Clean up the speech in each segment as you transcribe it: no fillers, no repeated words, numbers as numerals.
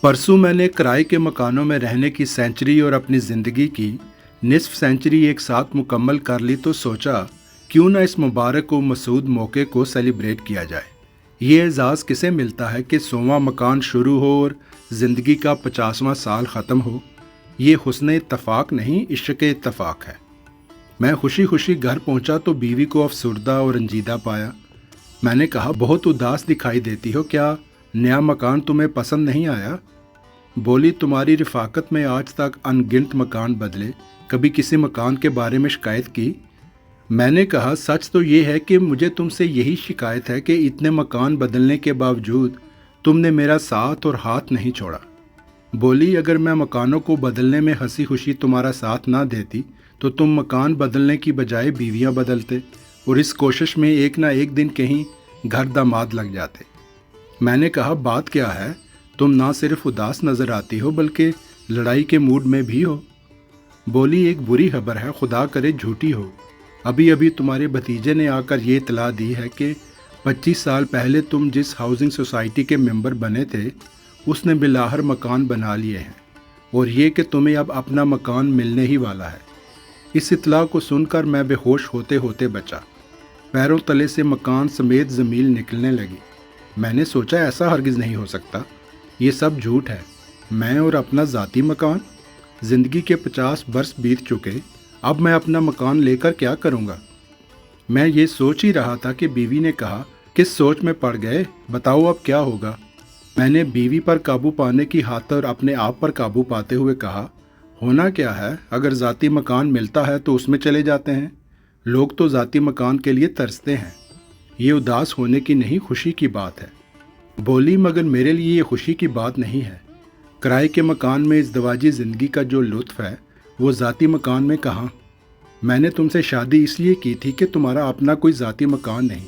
परसों मैंने किराए के मकानों में रहने की सेंचुरी और अपनी ज़िंदगी की निसफ सेंचुरी एक साथ मुकम्मल कर ली तो सोचा क्यों ना इस मुबारक और मसूद मौके को सेलिब्रेट किया जाए। ये एजाज़ किसे मिलता है कि 100वां मकान शुरू हो और ज़िंदगी का 50वां साल ख़त्म हो। ये हुस्न इत्तफ़ाक़ नहीं, इश्क़ इत्तफ़ाक़ है। मैं खुशी खुशी घर पहुंचा तो बीवी को अफसरदा और रंजीदा पाया। मैंने कहा, बहुत उदास दिखाई देती हो, क्या नया मकान तुम्हें पसंद नहीं आया? बोली, तुम्हारी रिफाकत में आज तक अनगिनत मकान बदले, कभी किसी मकान के बारे में शिकायत की? मैंने कहा, सच तो ये है कि मुझे तुमसे यही शिकायत है कि इतने मकान बदलने के बावजूद तुमने मेरा साथ और हाथ नहीं छोड़ा। बोली, अगर मैं मकानों को बदलने में हंसी खुशी तुम्हारा साथ ना देती तो तुम मकान बदलने की बजाय बीवियां बदलते और इस कोशिश में एक ना एक दिन कहीं घर दामाद लग जाते। मैंने कहा, बात क्या है? तुम ना सिर्फ उदास नज़र आती हो बल्कि लड़ाई के मूड में भी हो। बोली, एक बुरी खबर है, खुदा करे झूठी हो। अभी अभी तुम्हारे भतीजे ने आकर ये इतला दी है कि 25 साल पहले तुम जिस हाउसिंग सोसाइटी के मेंबर बने थे उसने बिलाहर मकान बना लिए हैं और ये कि तुम्हें अब अपना मकान मिलने ही वाला है। इस इतला को सुनकर मैं बेहोश होते होते बचा। पैरों तले से मकान समेत ज़मीन निकलने लगी। मैंने सोचा, ऐसा हरगिज़ नहीं हो सकता, ये सब झूठ है। मैं और अपना ज़ाती मकान? ज़िंदगी के 50 बरस बीत चुके, अब मैं अपना मकान लेकर क्या करूँगा? मैं ये सोच ही रहा था कि बीवी ने कहा, किस सोच में पड़ गए, बताओ अब क्या होगा? मैंने बीवी पर काबू पाने की खातिर अपने आप पर काबू पाते हुए कहा, होना क्या है, अगर ज़ाती मकान मिलता है तो उसमें चले जाते हैं। लोग तो ज़ाती मकान के लिए तरसते हैं। ये उदास होने की नहीं, खुशी की बात है। बोली, मगर मेरे लिए ये खुशी की बात नहीं है। किराए के मकान में इज़्दिवाजी ज़िंदगी का जो लुत्फ़ है वो ज़ाती मकान में कहाँ? मैंने तुमसे शादी इसलिए की थी कि तुम्हारा अपना कोई ज़ाती मकान नहीं,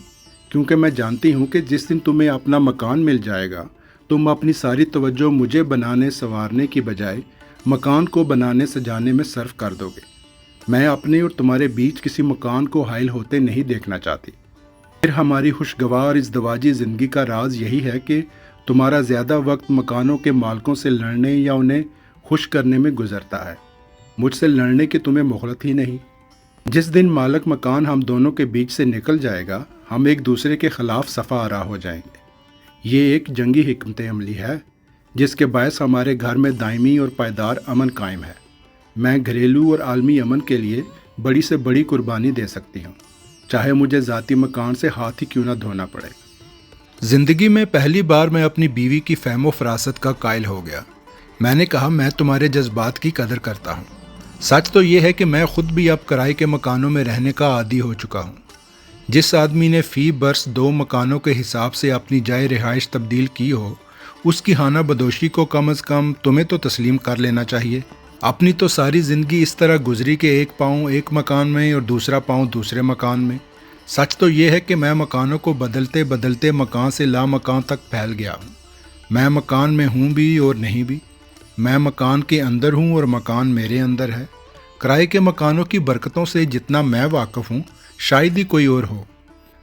क्योंकि मैं जानती हूँ कि जिस दिन तुम्हें अपना मकान मिल जाएगा तुम अपनी सारी तवज्जो मुझे बनाने संवारने की बजाय मकान को बनाने सजाने में सर्फ कर दोगे। मैं अपने और तुम्हारे बीच किसी मकान को हाइल होते नहीं देखना चाहती। फिर हमारी खुशगवार इज़्दिवाजी ज़िंदगी का राज यही है कि तुम्हारा ज़्यादा वक्त मकानों के मालिकों से लड़ने या उन्हें खुश करने में गुजरता है। मुझसे लड़ने की तुम्हें मोहलत ही नहीं। जिस दिन मालिक मकान हम दोनों के बीच से निकल जाएगा हम एक दूसरे के ख़िलाफ़ सफ़ा आरा हो जाएंगे। ये एक जंगी हिकमत अमली है जिसके बायस हमारे घर में दायमी और पायदार अमन कायम है। मैं घरेलू और आलमी अमन के लिए बड़ी से बड़ी कुर्बानी दे सकती हूँ, चाहे मुझे ज़ाती मकान से हाथ ही क्यों ना धोना पड़े। ज़िंदगी में पहली बार मैं अपनी बीवी की फ़हम व फ़रासत का कायल हो गया। मैंने कहा, मैं तुम्हारे जज्बात की कदर करता हूँ। सच तो ये है कि मैं ख़ुद भी अब किराए के मकानों में रहने का आदी हो चुका हूँ। जिस आदमी ने फ़ी बरस 2 मकानों के हिसाब से अपनी जाए रिहाइश तब्दील की हो उसकी खाना बदोशी को कम अज़ कम तुम्हें तो तस्लीम कर लेना चाहिए। अपनी तो सारी ज़िंदगी इस तरह गुजरी कि एक पाँव एक मकान में और दूसरा पाँव दूसरे मकान में। सच तो ये है कि मैं मकानों को बदलते बदलते मकान से ला मकान तक फैल गया हूँ। मैं मकान में हूँ भी और नहीं भी। मैं मकान के अंदर हूँ और मकान मेरे अंदर है। किराए के मकानों की बरकतों से जितना मैं वाकिफ़ हूँ शायद ही कोई और हो,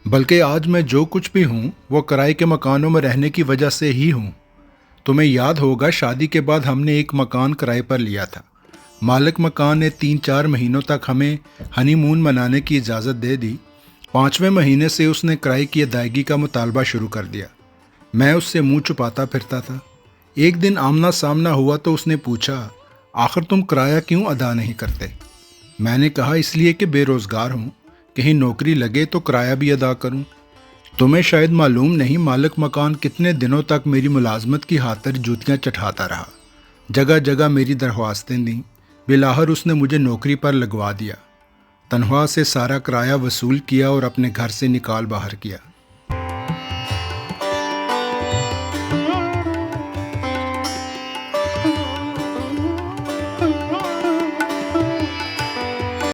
बल्कि आज मैं जो कुछ भी हूँ वो किराए के मकानों में रहने की वजह से ही हूँ। तुम्हें याद होगा, शादी के बाद हमने एक मकान किराए पर लिया था। मालिक मकान ने 3-4 महीनों तक हमें हनीमून मनाने की इजाज़त दे दी। 5वें महीने से उसने किराए की अदायगी का मुतालबा शुरू कर दिया। मैं उससे मुंह छुपाता फिरता था। एक दिन आमना सामना हुआ तो उसने पूछा, आखिर तुम किराया क्यों अदा नहीं करते? मैंने कहा, इसलिए कि बेरोज़गार हूँ, कहीं नौकरी लगे तो किराया भी अदा करूँ। तुम्हें शायद मालूम नहीं, मालिक मकान कितने दिनों तक मेरी मुलाजमत की खातिर जूतियाँ चढ़ाता रहा। जगह जगह मेरी दरख्वास्तें दी। बिलाहर उसने मुझे नौकरी पर लगवा दिया। तनख्वाह से सारा किराया वसूल किया और अपने घर से निकाल बाहर किया।